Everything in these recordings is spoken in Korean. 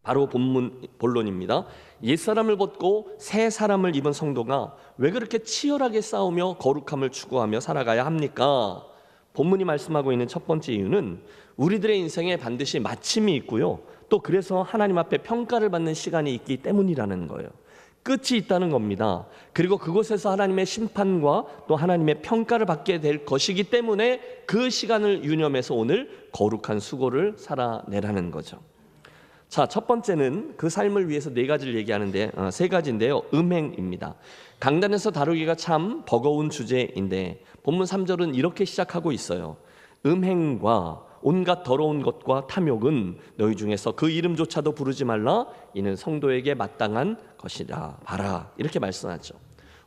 바로 본론입니다. 옛사람을 벗고 새 사람을 입은 성도가 왜 그렇게 치열하게 싸우며 거룩함을 추구하며 살아가야 합니까? 본문이 말씀하고 있는 첫 번째 이유는 우리들의 인생에 반드시 마침이 있고요, 또 그래서 하나님 앞에 평가를 받는 시간이 있기 때문이라는 거예요. 끝이 있다는 겁니다. 그리고 그곳에서 하나님의 심판과 또 하나님의 평가를 받게 될 것이기 때문에 그 시간을 유념해서 오늘 거룩한 수고를 살아내라는 거죠. 자, 첫 번째는 그 삶을 위해서 네 가지를 얘기하는데 세 가지인데요. 음행입니다. 강단에서 다루기가 참 버거운 주제인데 본문 3절은 이렇게 시작하고 있어요. 음행과 온갖 더러운 것과 탐욕은 너희 중에서 그 이름조차도 부르지 말라. 이는 성도에게 마땅한 것이라 봐라. 이렇게 말씀하죠.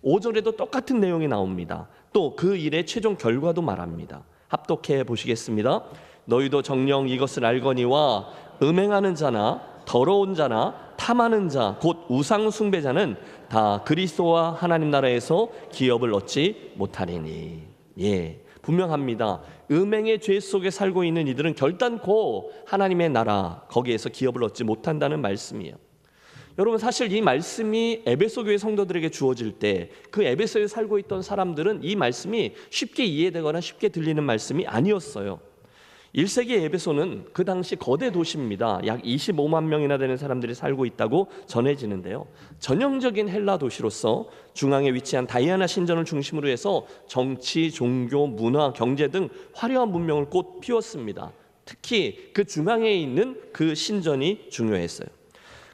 5절에도 똑같은 내용이 나옵니다. 또 그 일의 최종 결과도 말합니다. 합독해 보시겠습니다. 너희도 정녕 이것을 알거니와 음행하는 자나 더러운 자나 탐하는 자 곧 우상 숭배자는 다 그리스도와 하나님 나라에서 기업을 얻지 못하리니. 분명합니다. 음행의 죄 속에 살고 있는 이들은 결단코 하나님의 나라 거기에서 기업을 얻지 못한다는 말씀이에요. 여러분, 사실 이 말씀이 에베소 교회 성도들에게 주어질 때 그 에베소에 살고 있던 사람들은 이 말씀이 쉽게 이해되거나 쉽게 들리는 말씀이 아니었어요. 1세기 에베소는 그 당시 거대 도시입니다. 약 25만 명이나 되는 사람들이 살고 있다고 전해지는데요. 전형적인 헬라 도시로서 중앙에 위치한 다이아나 신전을 중심으로 해서 정치, 종교, 문화, 경제 등 화려한 문명을 꽃 피웠습니다. 특히 그 중앙에 있는 그 신전이 중요했어요.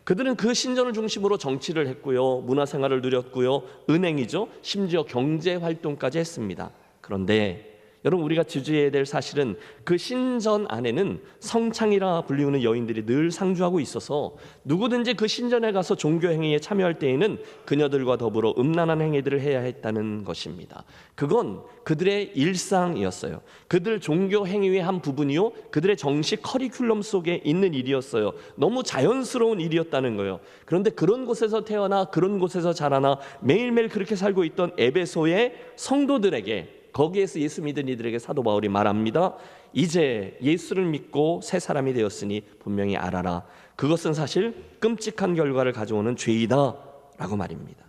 그들은 그 신전을 중심으로 정치를 했고요, 문화생활을 누렸고요, 은행이죠, 심지어 경제활동까지 했습니다. 그런데 여러분, 우리가 주의해야 될 사실은 그 신전 안에는 성창이라 불리우는 여인들이 늘 상주하고 있어서 누구든지 그 신전에 가서 종교 행위에 참여할 때에는 그녀들과 더불어 음란한 행위들을 해야 했다는 것입니다. 그건 그들의 일상이었어요. 그들 종교 행위의 한 부분이요, 그들의 정식 커리큘럼 속에 있는 일이었어요. 너무 자연스러운 일이었다는 거예요. 그런데 그런 곳에서 태어나 그런 곳에서 자라나 매일매일 그렇게 살고 있던 에베소의 성도들에게, 거기에서 예수 믿은 이들에게 사도 바울이 말합니다. 이제 예수를 믿고 새 사람이 되었으니 분명히 알아라. 그것은 사실 끔찍한 결과를 가져오는 죄이다 라고 말입니다.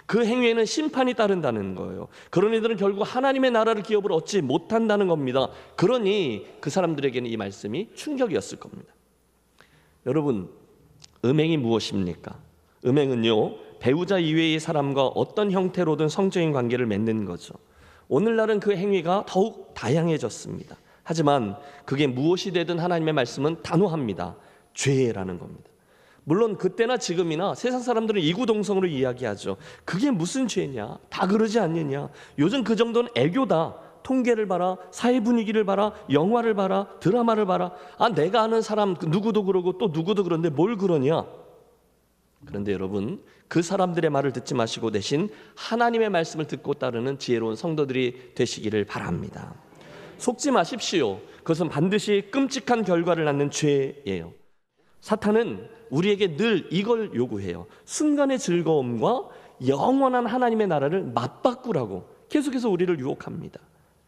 그 행위에는 심판이 따른다는 거예요. 그런 이들은 결국 하나님의 나라를 기업을 얻지 못한다는 겁니다. 그러니 그 사람들에게는 이 말씀이 충격이었을 겁니다. 여러분, 음행이 무엇입니까? 음행은요, 배우자 이외의 사람과 어떤 형태로든 성적인 관계를 맺는 거죠. 오늘날은 그 행위가 더욱 다양해졌습니다. 하지만 그게 무엇이 되든 하나님의 말씀은 단호합니다. 죄라는 겁니다. 물론 그때나 지금이나 세상 사람들은 이구동성으로 이야기하죠. 그게 무슨 죄냐? 다 그러지 않느냐? 요즘 그 정도는 애교다. 통계를 봐라, 사회 분위기를 봐라, 영화를 봐라, 드라마를 봐라. 내가 아는 사람 누구도 그러고 또 누구도 그런데 뭘 그러냐? 그런데 여러분, 그 사람들의 말을 듣지 마시고 대신 하나님의 말씀을 듣고 따르는 지혜로운 성도들이 되시기를 바랍니다. 속지 마십시오. 그것은 반드시 끔찍한 결과를 낳는 죄예요. 사탄은 우리에게 늘 이걸 요구해요. 순간의 즐거움과 영원한 하나님의 나라를 맞바꾸라고 계속해서 우리를 유혹합니다.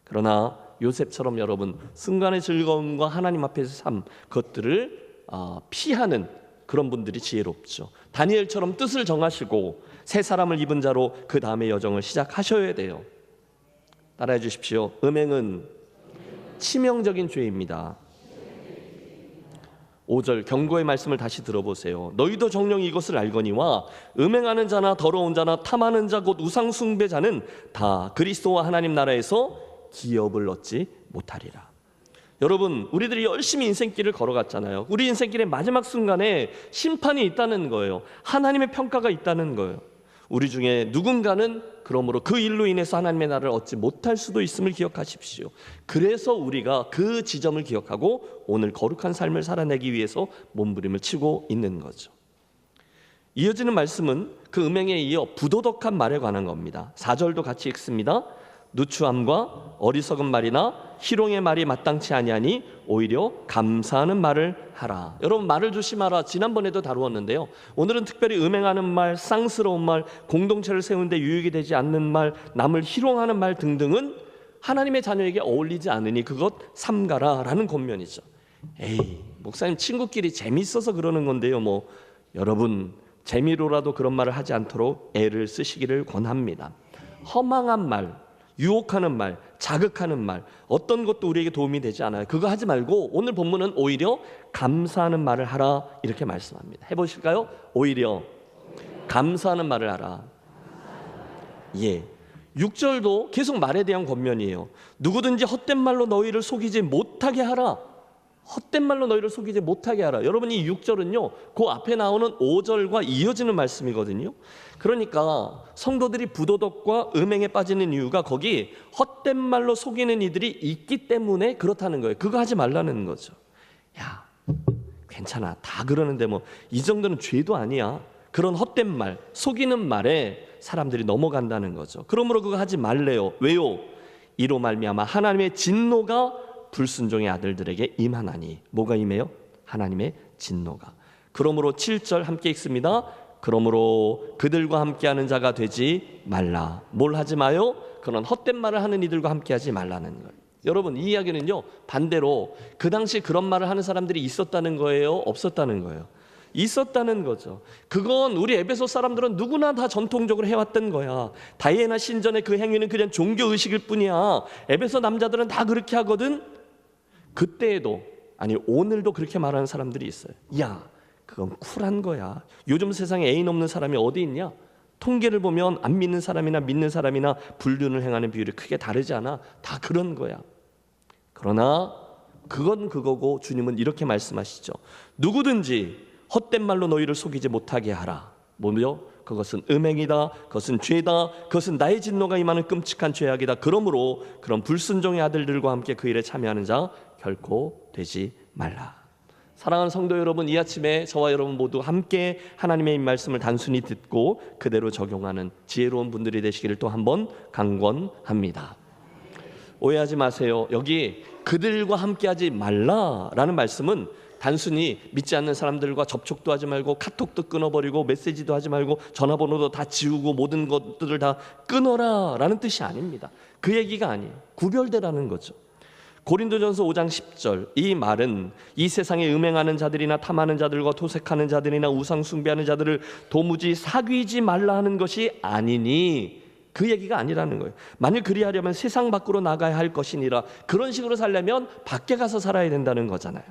그러나 요셉처럼 여러분, 순간의 즐거움과 하나님 앞에서 삶, 그것들을 피하는 그런 분들이 지혜롭죠. 다니엘처럼 뜻을 정하시고 새 사람을 입은 자로 그 다음의 여정을 시작하셔야 돼요. 따라해 주십시오. 음행은 치명적인 죄입니다. 5절 경고의 말씀을 다시 들어보세요. 너희도 정녕 이것을 알거니와 음행하는 자나 더러운 자나 탐하는 자 곧 우상 숭배자는 다 그리스도와 하나님 나라에서 기업을 얻지 못하리라. 여러분, 우리들이 열심히 인생길을 걸어갔잖아요. 우리 인생길의 마지막 순간에 심판이 있다는 거예요. 하나님의 평가가 있다는 거예요. 우리 중에 누군가는 그러므로 그 일로 인해서 하나님의 나라를 얻지 못할 수도 있음을 기억하십시오. 그래서 우리가 그 지점을 기억하고 오늘 거룩한 삶을 살아내기 위해서 몸부림을 치고 있는 거죠. 이어지는 말씀은 그 음행에 이어 부도덕한 말에 관한 겁니다. 4절도 같이 읽습니다. 누추함과 어리석은 말이나 희롱의 말이 마땅치 아니하니 오히려 감사하는 말을 하라. 여러분, 말을 조심하라. 지난번에도 다루었는데요. 오늘은 특별히 음행하는 말, 쌍스러운 말, 공동체를 세우는데 유익이 되지 않는 말, 남을 희롱하는 말 등등은 하나님의 자녀에게 어울리지 않으니 그것 삼가라 라는 권면이죠. 에이, 목사님 친구끼리 재밌어서 그러는 건데요. 여러분 재미로라도 그런 말을 하지 않도록 애를 쓰시기를 권합니다. 허망한 말, 유혹하는 말, 자극하는 말, 어떤 것도 우리에게 도움이 되지 않아요. 그거 하지 말고 오늘 본문은 오히려 감사하는 말을 하라 이렇게 말씀합니다. 해보실까요? 오히려 감사하는 말을 하라. 6절도 계속 말에 대한 권면이에요. 누구든지 헛된 말로 너희를 속이지 못하게 하라. 헛된 말로 너희를 속이지 못하게 하라. 여러분 이 6절은요 그 앞에 나오는 5절과 이어지는 말씀이거든요. 그러니까 성도들이 부도덕과 음행에 빠지는 이유가 거기 헛된 말로 속이는 이들이 있기 때문에 그렇다는 거예요. 그거 하지 말라는 거죠. 야 괜찮아 다 그러는데 이 정도는 죄도 아니야. 그런 헛된 말, 속이는 말에 사람들이 넘어간다는 거죠. 그러므로 그거 하지 말래요. 왜요? 이로 말미암아 하나님의 진노가 불순종의 아들들에게 임하나니. 뭐가 임해요? 하나님의 진노가. 그러므로 7절 함께 읽습니다. 그러므로 그들과 함께하는 자가 되지 말라. 뭘 하지 마요? 그런 헛된 말을 하는 이들과 함께하지 말라는 거예요. 여러분 이 이야기는요 반대로 그 당시 그런 말을 하는 사람들이 있었다는 거예요? 없었다는 거예요? 있었다는 거죠. 그건 우리 에베소 사람들은 누구나 다 전통적으로 해왔던 거야. 다이애나 신전의 그 행위는 그냥 종교의식일 뿐이야. 에베소 남자들은 다 그렇게 하거든. 그때에도 아니 오늘도 그렇게 말하는 사람들이 있어요. 야 그건 쿨한 거야. 요즘 세상에 애인 없는 사람이 어디 있냐? 통계를 보면 안 믿는 사람이나 믿는 사람이나 불륜을 행하는 비율이 크게 다르지 않아. 다 그런 거야. 그러나 그건 그거고 주님은 이렇게 말씀하시죠. 누구든지 헛된 말로 너희를 속이지 못하게 하라. 뭐요? 그것은 음행이다. 그것은 죄다. 그것은 나의 진노가 임하는 끔찍한 죄악이다. 그러므로 그런 불순종의 아들들과 함께 그 일에 참여하는 자 결코 되지 말라. 사랑하는 성도 여러분, 이 아침에 저와 여러분 모두 함께 하나님의 말씀을 단순히 듣고 그대로 적용하는 지혜로운 분들이 되시기를 또 한번 강권합니다. 오해하지 마세요. 여기 그들과 함께하지 말라라는 말씀은 단순히 믿지 않는 사람들과 접촉도 하지 말고 카톡도 끊어버리고 메시지도 하지 말고 전화번호도 다 지우고 모든 것들을 다 끊어라 라는 뜻이 아닙니다. 그 얘기가 아니에요. 구별되라는 거죠. 고린도전서 5장 10절 이 말은 이 세상에 음행하는 자들이나 탐하는 자들과 토색하는 자들이나 우상 숭배하는 자들을 도무지 사귀지 말라 하는 것이 아니니 그 얘기가 아니라는 거예요. 만일 그리하려면 세상 밖으로 나가야 할 것이니라. 그런 식으로 살려면 밖에 가서 살아야 된다는 거잖아요.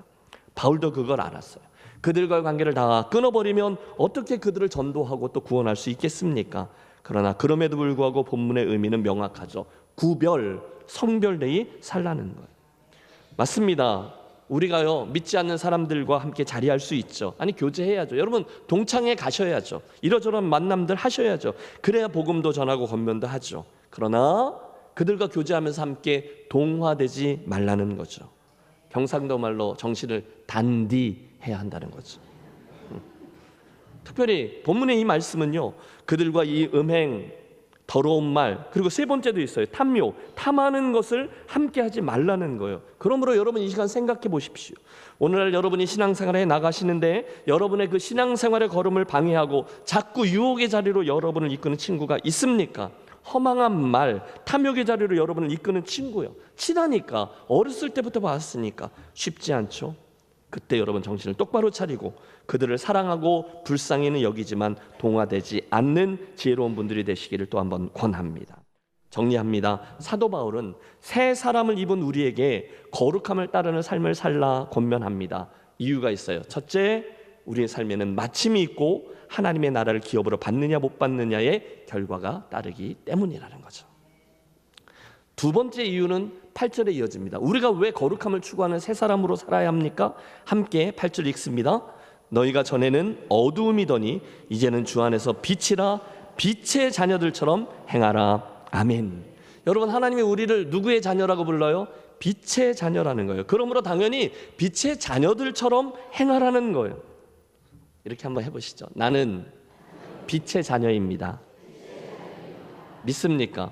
바울도 그걸 알았어요. 그들과의 관계를 다 끊어버리면 어떻게 그들을 전도하고 또 구원할 수 있겠습니까? 그러나 그럼에도 불구하고 본문의 의미는 명확하죠. 구별, 성별되이 살라는 거예요. 맞습니다. 우리가요 믿지 않는 사람들과 함께 자리할 수 있죠. 아니 교제해야죠. 여러분 동창회 가셔야죠. 이러저런 만남들 하셔야죠. 그래야 복음도 전하고 권면도 하죠. 그러나 그들과 교제하면서 함께 동화되지 말라는 거죠. 경상도 말로 정신을 단디해야 한다는 거죠. 특별히 본문의 이 말씀은요 그들과 이 음행, 더러운 말, 그리고 세 번째도 있어요. 탐욕, 탐하는 것을 함께 하지 말라는 거예요. 그러므로 여러분 이 시간 생각해 보십시오. 오늘날 여러분이 신앙생활에 나가시는데 여러분의 그 신앙생활의 걸음을 방해하고 자꾸 유혹의 자리로 여러분을 이끄는 친구가 있습니까? 허망한 말, 탐욕의 자리로 여러분을 이끄는 친구요. 친하니까, 어렸을 때부터 봤으니까 쉽지 않죠. 그때 여러분 정신을 똑바로 차리고 그들을 사랑하고 불쌍히는 여기지만 동화되지 않는 지혜로운 분들이 되시기를 또 한번 권합니다. 정리합니다. 사도 바울은 새 사람을 입은 우리에게 거룩함을 따르는 삶을 살라 권면합니다. 이유가 있어요. 첫째, 우리의 삶에는 마침이 있고 하나님의 나라를 기업으로 받느냐 못 받느냐의 결과가 따르기 때문이라는 거죠. 두 번째 이유는 8절에 이어집니다. 우리가 왜 거룩함을 추구하는 새 사람으로 살아야 합니까? 함께 8절 읽습니다. 너희가 전에는 어두움이더니 이제는 주 안에서 빛이라. 빛의 자녀들처럼 행하라. 아멘. 여러분 하나님이 우리를 누구의 자녀라고 불러요? 빛의 자녀라는 거예요. 그러므로 당연히 빛의 자녀들처럼 행하라는 거예요. 이렇게 한번 해보시죠. 나는 빛의 자녀입니다. 믿습니까?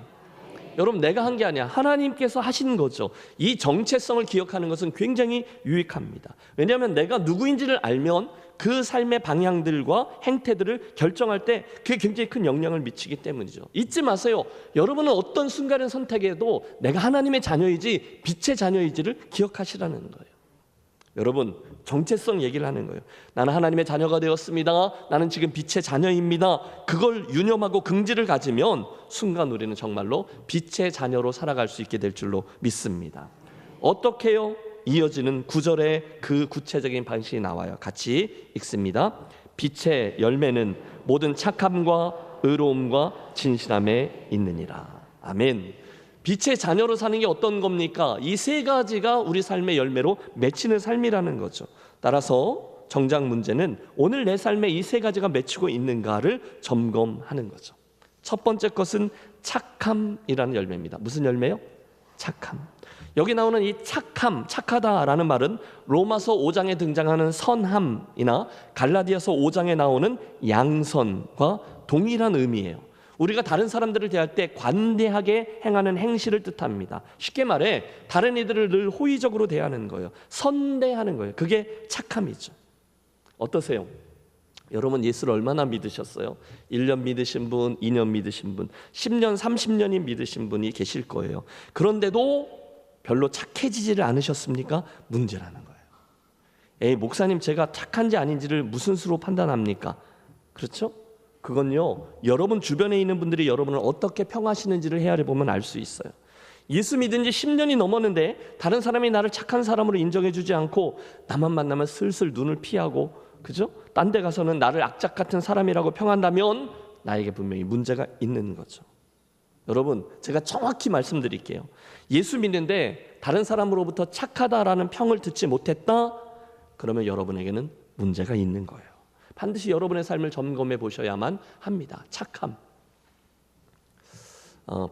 여러분 내가 한 게 아니야. 하나님께서 하신 거죠. 이 정체성을 기억하는 것은 굉장히 유익합니다. 왜냐하면 내가 누구인지를 알면 그 삶의 방향들과 행태들을 결정할 때 그게 굉장히 큰 영향을 미치기 때문이죠. 잊지 마세요. 여러분은 어떤 순간의 선택에도 내가 하나님의 자녀이지 빛의 자녀이지를 기억하시라는 거예요. 여러분, 정체성 얘기를 하는 거예요. 나는 하나님의 자녀가 되었습니다. 나는 지금 빛의 자녀입니다. 그걸 유념하고 긍지를 가지면 순간 우리는 정말로 빛의 자녀로 살아갈 수 있게 될 줄로 믿습니다. 어떻게요? 이어지는 9절에 그 구체적인 방식이 나와요. 같이 읽습니다. 빛의 열매는 모든 착함과 의로움과 진실함에 있느니라. 아멘. 빛의 자녀로 사는 게 어떤 겁니까? 이 세 가지가 우리 삶의 열매로 맺히는 삶이라는 거죠. 따라서 정작 문제는 오늘 내 삶에 이 세 가지가 맺히고 있는가를 점검하는 거죠. 첫 번째 것은 착함이라는 열매입니다. 무슨 열매요? 착함. 여기 나오는 이 착함, 착하다라는 말은 로마서 5장에 등장하는 선함이나 갈라디아서 5장에 나오는 양선과 동일한 의미예요. 우리가 다른 사람들을 대할 때 관대하게 행하는 행실을 뜻합니다. 쉽게 말해 다른 이들을 늘 호의적으로 대하는 거예요. 선대하는 거예요. 그게 착함이죠. 어떠세요? 여러분 예수를 얼마나 믿으셨어요? 1년 믿으신 분, 2년 믿으신 분, 10년, 30년이 믿으신 분이 계실 거예요. 그런데도 별로 착해지지를 않으셨습니까? 문제라는 거예요. 에이, 목사님 제가 착한지 아닌지를 무슨 수로 판단합니까? 그렇죠? 그건요, 여러분 주변에 있는 분들이 여러분을 어떻게 평하시는지를 헤아려 보면 알 수 있어요. 예수 믿은 지 10년이 넘었는데 다른 사람이 나를 착한 사람으로 인정해 주지 않고 나만 만나면 슬슬 눈을 피하고, 그죠? 딴 데 가서는 나를 악착 같은 사람이라고 평한다면 나에게 분명히 문제가 있는 거죠. 여러분, 제가 정확히 말씀드릴게요. 예수 믿는데 다른 사람으로부터 착하다라는 평을 듣지 못했다? 그러면 여러분에게는 문제가 있는 거예요. 반드시 여러분의 삶을 점검해 보셔야만 합니다. 착함.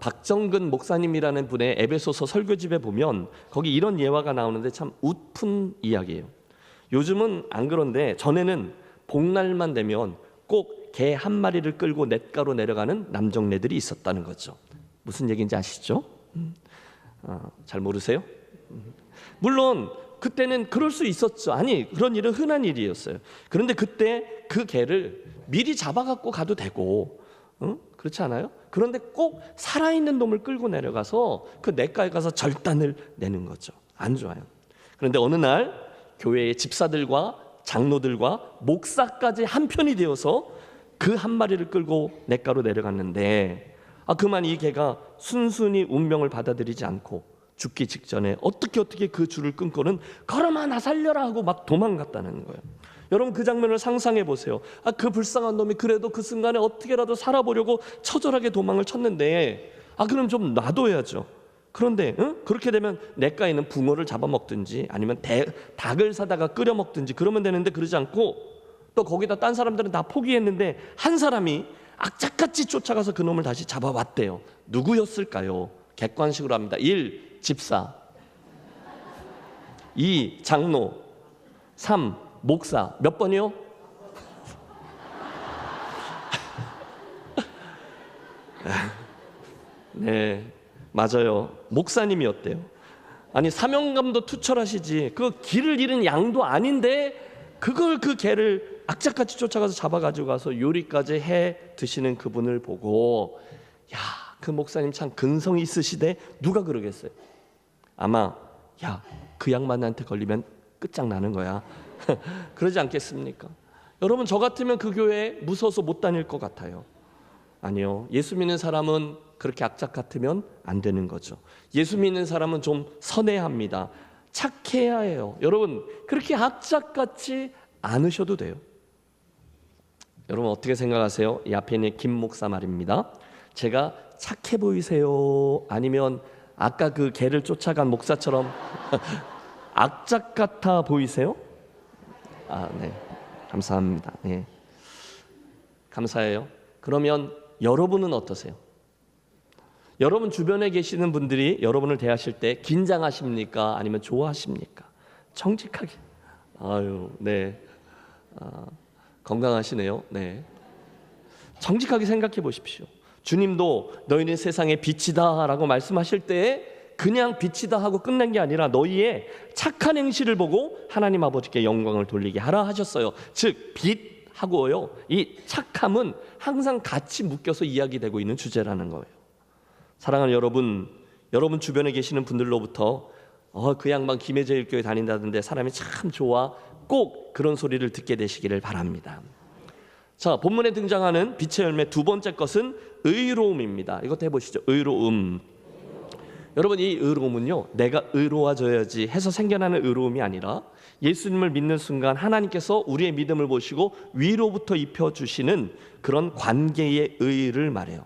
박정근 목사님이라는 분의 에베소서 설교집에 보면 거기 이런 예화가 나오는데 참 웃픈 이야기예요. 요즘은 안 그런데 전에는 복날만 되면 꼭 개 한 마리를 끌고 냇가로 내려가는 남정네들이 있었다는 거죠. 무슨 얘기인지 아시죠? 잘 모르세요? 물론 그때는 그럴 수 있었죠. 아니, 그런 일은 흔한 일이었어요. 그런데 그때 그 개를 미리 잡아갖고 가도 되고, 그렇지 않아요? 그런데 꼭 살아있는 놈을 끌고 내려가서 그 냇가에 가서 절단을 내는 거죠. 안 좋아요. 그런데 어느 날 교회의 집사들과 장로들과 목사까지 한편이 되어서 그 한 마리를 끌고 냇가로 내려갔는데, 그만 이 개가 순순히 운명을 받아들이지 않고 죽기 직전에 어떻게 그 줄을 끊고는 걸어마 나 살려라 하고 막 도망갔다는 거예요. 여러분 그 장면을 상상해 보세요. 그 불쌍한 놈이 그래도 그 순간에 어떻게라도 살아보려고 처절하게 도망을 쳤는데, 그럼 좀 놔둬야죠. 그런데 그렇게 되면 냇가에 있는 붕어를 잡아먹든지 아니면 닭을 사다가 끓여 먹든지 그러면 되는데, 그러지 않고 또 거기다 딴 사람들은 다 포기했는데 한 사람이 악착같이 쫓아가서 그 놈을 다시 잡아왔대요. 누구였을까요? 객관식으로 합니다. 1. 집사, 2. 장로, 3. 목사. 몇 번이요? 네, 맞아요. 목사님이었대요. 아니, 사명감도 투철하시지. 그 길을 잃은 양도 아닌데 그걸 그 개를 악착같이 쫓아가서 잡아가지고 가서 요리까지 해 드시는 그분을 보고, 야, 그 목사님 참 근성이 있으시대. 누가 그러겠어요? 아마 그 양반한테 걸리면 끝장나는 거야. 그러지 않겠습니까? 여러분, 저 같으면 그 교회에 무서워서 못 다닐 것 같아요. 아니요, 예수 믿는 사람은 그렇게 악착 같으면 안 되는 거죠. 예수 믿는 사람은 좀 선해야 합니다. 착해야 해요. 여러분, 그렇게 악착같지 않으셔도 돼요. 여러분 어떻게 생각하세요? 이 앞에 있는 김 목사 말입니다. 제가 착해 보이세요? 아니면 아까 그 개를 쫓아간 목사처럼 악착 같아 보이세요? 네, 감사합니다. 네, 감사해요. 그러면 여러분은 어떠세요? 여러분 주변에 계시는 분들이 여러분을 대하실 때 긴장하십니까? 아니면 좋아하십니까? 정직하게. 네, 건강하시네요. 네, 정직하게 생각해 보십시오. 주님도 너희는 세상의 빛이다 라고 말씀하실 때 그냥 빛이다 하고 끝낸 게 아니라 너희의 착한 행실을 보고 하나님 아버지께 영광을 돌리게 하라 하셨어요. 즉 빛하고요, 이 착함은 항상 같이 묶여서 이야기되고 있는 주제라는 거예요. 사랑하는 여러분, 여러분 주변에 계시는 분들로부터 그 양반 김해제일교회 다닌다던데 사람이 참 좋아. 꼭 그런 소리를 듣게 되시기를 바랍니다. 자, 본문에 등장하는 빛의 열매 두 번째 것은 의로움입니다. 이것도 해보시죠. 의로움. 여러분, 이 의로움은요, 내가 의로워져야지 해서 생겨나는 의로움이 아니라 예수님을 믿는 순간 하나님께서 우리의 믿음을 보시고 위로부터 입혀주시는 그런 관계의 의를 말해요.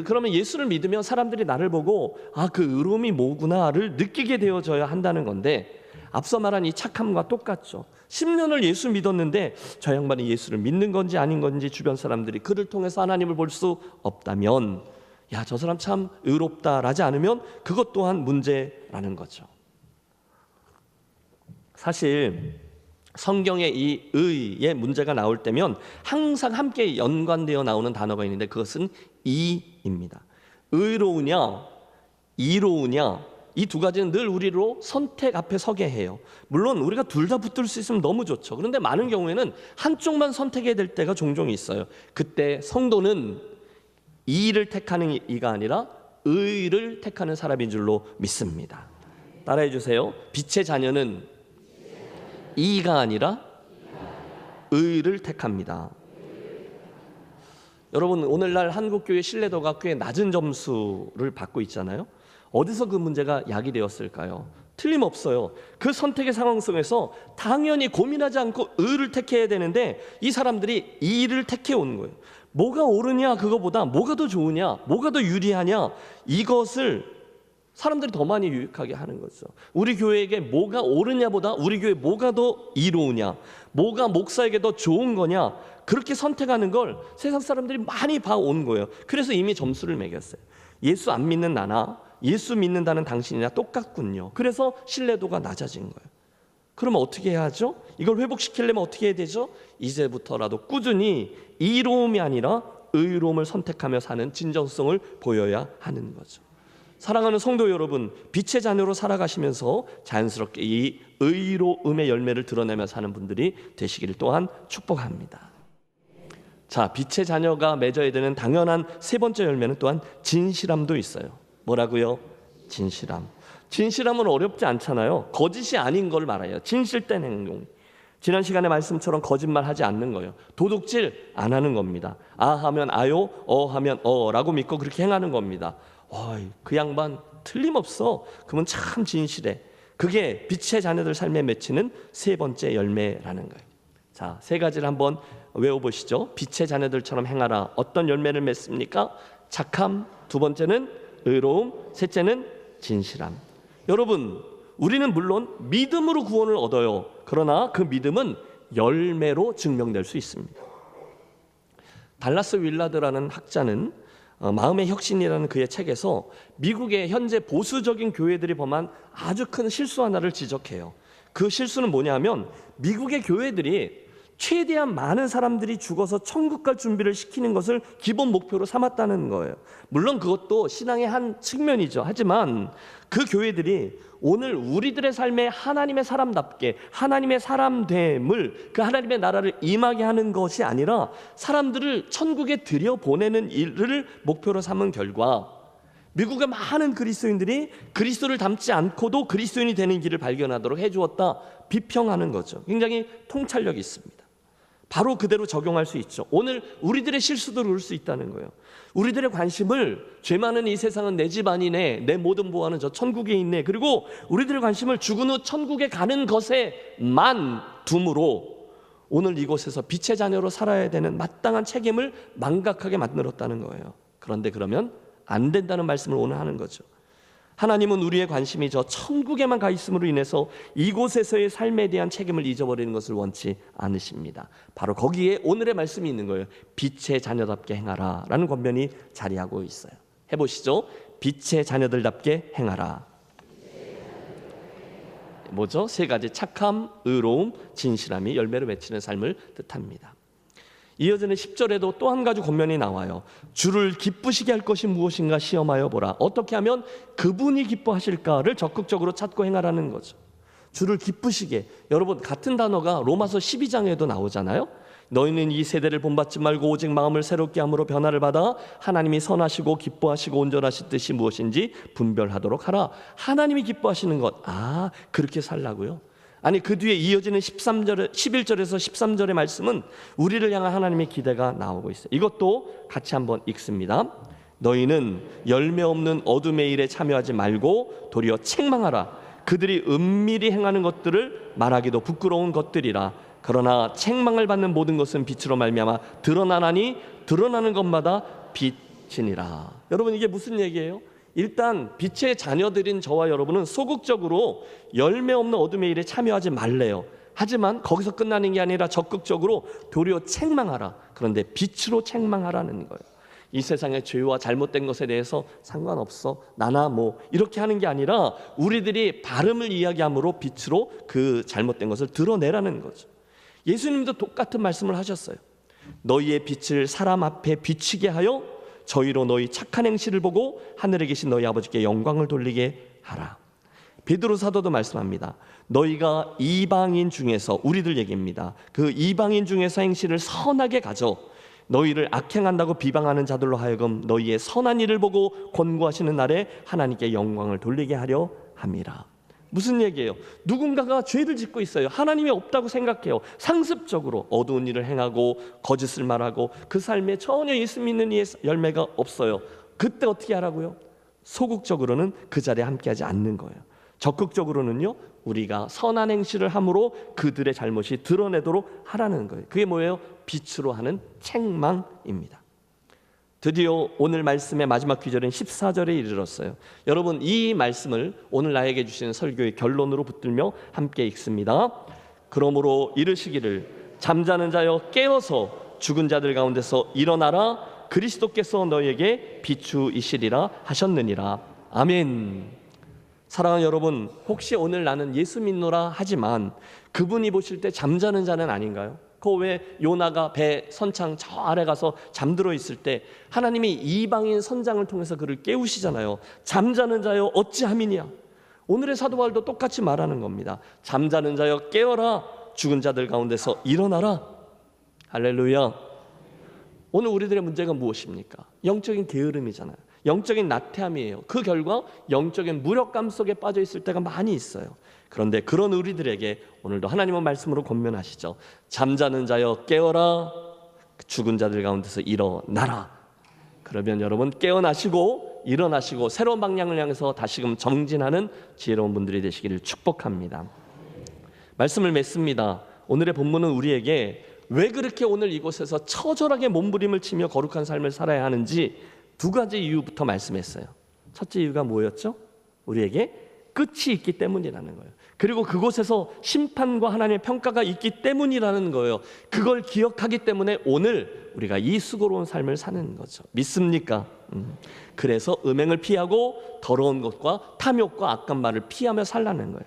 그러면 예수를 믿으면 사람들이 나를 보고 그 의로움이 뭐구나를 느끼게 되어져야 한다는 건데, 앞서 말한 이 착함과 똑같죠. 10년을 예수 믿었는데 저 양반이 예수를 믿는 건지 아닌 건지 주변 사람들이 그를 통해서 하나님을 볼 수 없다면, 야, 저 사람 참 의롭다라지 않으면 그것 또한 문제라는 거죠. 사실 성경에 이 의의 문제가 나올 때면 항상 함께 연관되어 나오는 단어가 있는데 그것은 이입니다. 의로우냐 이로우냐, 이 두 가지는 늘 우리로 선택 앞에 서게 해요. 물론 우리가 둘 다 붙들 수 있으면 너무 좋죠. 그런데 많은 경우에는 한쪽만 선택해야 될 때가 종종 있어요. 그때 성도는 이를 택하는 이가 아니라 의를 택하는 사람인 줄로 믿습니다. 따라해 주세요. 빛의 자녀는 이가 아니라 의를 택합니다. 여러분, 오늘날 한국교회 신뢰도가 꽤 낮은 점수를 받고 있잖아요. 어디서 그 문제가 야기되었을까요? 틀림없어요. 그 선택의 상황 속에서 당연히 고민하지 않고 의를 택해야 되는데 이 사람들이 이를 택해 온 거예요. 뭐가 옳으냐, 그거보다 뭐가 더 좋으냐, 뭐가 더 유리하냐, 이것을 사람들이 더 많이 유익하게 하는 거죠. 우리 교회에게 뭐가 옳으냐보다 우리 교회 뭐가 더 이로우냐, 뭐가 목사에게 더 좋은 거냐, 그렇게 선택하는 걸 세상 사람들이 많이 봐온 거예요. 그래서 이미 점수를 매겼어요. 예수 안 믿는 나나 예수 믿는다는 당신이나 똑같군요. 그래서 신뢰도가 낮아진 거예요. 그러면 어떻게 해야 하죠? 이걸 회복시키려면 어떻게 해야 되죠? 이제부터라도 꾸준히 이로움이 아니라 의로움을 선택하며 사는 진정성을 보여야 하는 거죠. 사랑하는 성도 여러분, 빛의 자녀로 살아가시면서 자연스럽게 이 의로움의 열매를 드러내며 사는 분들이 되시기를 또한 축복합니다. 자, 빛의 자녀가 맺어야 되는 당연한 세 번째 열매는 또한 진실함도 있어요. 뭐라고요? 진실함. 진실함은 어렵지 않잖아요. 거짓이 아닌 걸 말해요. 진실된 행동. 지난 시간의 말씀처럼 거짓말하지 않는 거예요. 도둑질 안 하는 겁니다. 아 하면 아요, 어 하면 어라고 믿고 그렇게 행하는 겁니다. 그 양반 틀림없어. 그러면 참 진실해. 그게 빛의 자녀들 삶에 맺히는 세 번째 열매라는 거예요. 자, 세 가지를 한번 외워보시죠. 빛의 자녀들처럼 행하라. 어떤 열매를 맺습니까? 착함, 두 번째는 의로움, 셋째는 진실함. 여러분, 우리는 물론 믿음으로 구원을 얻어요. 그러나 그 믿음은 열매로 증명될 수 있습니다. 달라스 윌라드라는 학자는 마음의 혁신이라는 그의 책에서 미국의 현재 보수적인 교회들이 범한 아주 큰 실수 하나를 지적해요. 그 실수는 뭐냐면 미국의 교회들이 최대한 많은 사람들이 죽어서 천국 갈 준비를 시키는 것을 기본 목표로 삼았다는 거예요. 물론 그것도 신앙의 한 측면이죠. 하지만 그 교회들이 오늘 우리들의 삶에 하나님의 사람답게 하나님의 사람됨을, 그 하나님의 나라를 임하게 하는 것이 아니라 사람들을 천국에 들여보내는 일을 목표로 삼은 결과 미국의 많은 그리스도인들이 그리스도를 닮지 않고도 그리스도인이 되는 길을 발견하도록 해주었다, 비평하는 거죠. 굉장히 통찰력이 있습니다. 바로 그대로 적용할 수 있죠. 오늘 우리들의 실수도 그럴 수 있다는 거예요. 우리들의 관심을 죄 많은 이 세상은 내 집 아니네, 내 모든 보화는 저 천국에 있네, 그리고 우리들의 관심을 죽은 후 천국에 가는 것에만 둠으로 오늘 이곳에서 빛의 자녀로 살아야 되는 마땅한 책임을 망각하게 만들었다는 거예요. 그런데 그러면 안 된다는 말씀을 오늘 하는 거죠. 하나님은 우리의 관심이 저 천국에만 가 있음으로 인해서 이곳에서의 삶에 대한 책임을 잊어버리는 것을 원치 않으십니다. 바로 거기에 오늘의 말씀이 있는 거예요. 빛의 자녀답게 행하라 라는 권면이 자리하고 있어요. 해보시죠. 빛의 자녀들답게 행하라. 뭐죠? 세 가지: 착함, 의로움, 진실함이 열매를 맺히는 삶을 뜻합니다. 이어지는 10절에도 또 한 가지 권면이 나와요. 주를 기쁘시게 할 것이 무엇인가 시험하여 보라. 어떻게 하면 그분이 기뻐하실까를 적극적으로 찾고 행하라는 거죠. 주를 기쁘시게. 여러분, 같은 단어가 로마서 12장에도 나오잖아요. 너희는 이 세대를 본받지 말고 오직 마음을 새롭게 함으로 변화를 받아 하나님이 선하시고 기뻐하시고 온전하신 뜻이 무엇인지 분별하도록 하라. 하나님이 기뻐하시는 것, 그렇게 살라고요? 아니, 그 뒤에 이어지는 11절에서 13절의 말씀은 우리를 향한 하나님의 기대가 나오고 있어요. 이것도 같이 한번 읽습니다. 너희는 열매 없는 어둠의 일에 참여하지 말고 도리어 책망하라. 그들이 은밀히 행하는 것들을 말하기도 부끄러운 것들이라. 그러나 책망을 받는 모든 것은 빛으로 말미암아 드러나나니 드러나는 것마다 빛이니라. 여러분, 이게 무슨 얘기예요? 일단 빛의 자녀들인 저와 여러분은 소극적으로 열매 없는 어둠의 일에 참여하지 말래요. 하지만 거기서 끝나는 게 아니라 적극적으로 도리어 책망하라. 그런데 빛으로 책망하라는 거예요. 이 세상의 죄와 잘못된 것에 대해서 상관없어, 나나 뭐 이렇게 하는 게 아니라 우리들이 바름을 이야기함으로 빛으로 그 잘못된 것을 드러내라는 거죠. 예수님도 똑같은 말씀을 하셨어요. 너희의 빛을 사람 앞에 비치게 하여 저희로 너희 착한 행실을 보고 하늘에 계신 너희 아버지께 영광을 돌리게 하라. 베드로 사도도 말씀합니다. 너희가 이방인 중에서, 우리들 얘기입니다, 그 이방인 중에서 행실을 선하게 가져 너희를 악행한다고 비방하는 자들로 하여금 너희의 선한 일을 보고 권고하시는 날에 하나님께 영광을 돌리게 하려 함이라. 무슨 얘기예요? 누군가가 죄를 짓고 있어요. 하나님이 없다고 생각해요. 상습적으로 어두운 일을 행하고 거짓을 말하고 그 삶에 전혀 예수 믿는 이의 열매가 없어요. 그때 어떻게 하라고요? 소극적으로는 그 자리에 함께하지 않는 거예요. 적극적으로는요, 우리가 선한 행실을 함으로 그들의 잘못이 드러내도록 하라는 거예요. 그게 뭐예요? 빛으로 하는 책망입니다. 드디어 오늘 말씀의 마지막 귀절인 14절에 이르렀어요. 여러분, 이 말씀을 오늘 나에게 주시는 설교의 결론으로 붙들며 함께 읽습니다. 그러므로 이르시기를 잠자는 자여 깨어서 죽은 자들 가운데서 일어나라. 그리스도께서 너희에게 비추이시리라 하셨느니라. 아멘. 사랑하는 여러분, 혹시 오늘 나는 예수 믿노라 하지만 그분이 보실 때 잠자는 자는 아닌가요? 그 왜 요나가 배 선창 저 아래 가서 잠들어 있을 때 하나님이 이방인 선장을 통해서 그를 깨우시잖아요. 잠자는 자여 어찌함이냐. 오늘의 사도 바울도 똑같이 말하는 겁니다. 잠자는 자여 깨어라. 죽은 자들 가운데서 일어나라. 할렐루야. 오늘 우리들의 문제가 무엇입니까? 영적인 게으름이잖아요. 영적인 나태함이에요. 그 결과 영적인 무력감 속에 빠져 있을 때가 많이 있어요. 그런데 그런 우리들에게 오늘도 하나님의 말씀으로 권면하시죠. 잠자는 자여 깨어라. 죽은 자들 가운데서 일어나라. 그러면 여러분 깨어나시고 일어나시고 새로운 방향을 향해서 다시금 정진하는 지혜로운 분들이 되시기를 축복합니다. 말씀을 맺습니다. 오늘의 본문은 우리에게 왜 그렇게 오늘 이곳에서 처절하게 몸부림을 치며 거룩한 삶을 살아야 하는지 두 가지 이유부터 말씀했어요. 첫째 이유가 뭐였죠? 우리에게 끝이 있기 때문이라는 거예요. 그리고 그곳에서 심판과 하나님의 평가가 있기 때문이라는 거예요. 그걸 기억하기 때문에 오늘 우리가 이 수고로운 삶을 사는 거죠. 믿습니까? 그래서 음행을 피하고 더러운 것과 탐욕과 악한 말을 피하며 살라는 거예요.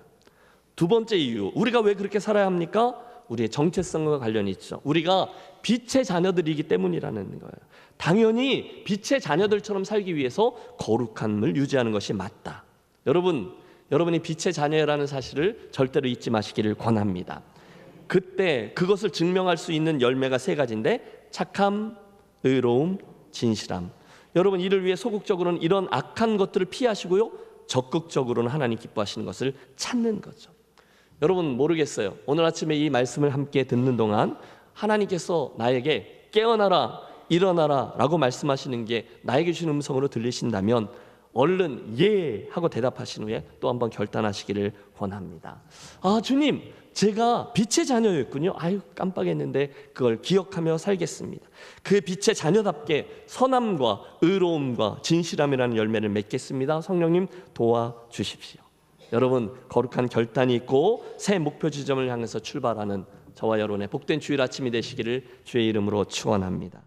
두 번째 이유, 우리가 왜 그렇게 살아야 합니까? 우리의 정체성과 관련이 있죠. 우리가 빛의 자녀들이기 때문이라는 거예요. 당연히 빛의 자녀들처럼 살기 위해서 거룩함을 유지하는 것이 맞다. 여러분이 빛의 자녀라는 사실을 절대로 잊지 마시기를 권합니다. 그때 그것을 증명할 수 있는 열매가 세 가지인데 착함, 의로움, 진실함. 여러분, 이를 위해 소극적으로는 이런 악한 것들을 피하시고요, 적극적으로는 하나님 기뻐하시는 것을 찾는 거죠. 여러분, 모르겠어요. 오늘 아침에 이 말씀을 함께 듣는 동안 하나님께서 나에게 깨어나라, 일어나라 라고 말씀하시는 게 나에게 주신 음성으로 들리신다면 얼른 예 하고 대답하신 후에 또 한번 결단하시기를 원합니다. 주님, 제가 빛의 자녀였군요. 깜빡했는데 그걸 기억하며 살겠습니다. 그 빛의 자녀답게 선함과 의로움과 진실함이라는 열매를 맺겠습니다. 성령님 도와주십시오. 여러분, 거룩한 결단이 있고 새 목표 지점을 향해서 출발하는 저와 여러분의 복된 주일 아침이 되시기를 주의 이름으로 축원합니다.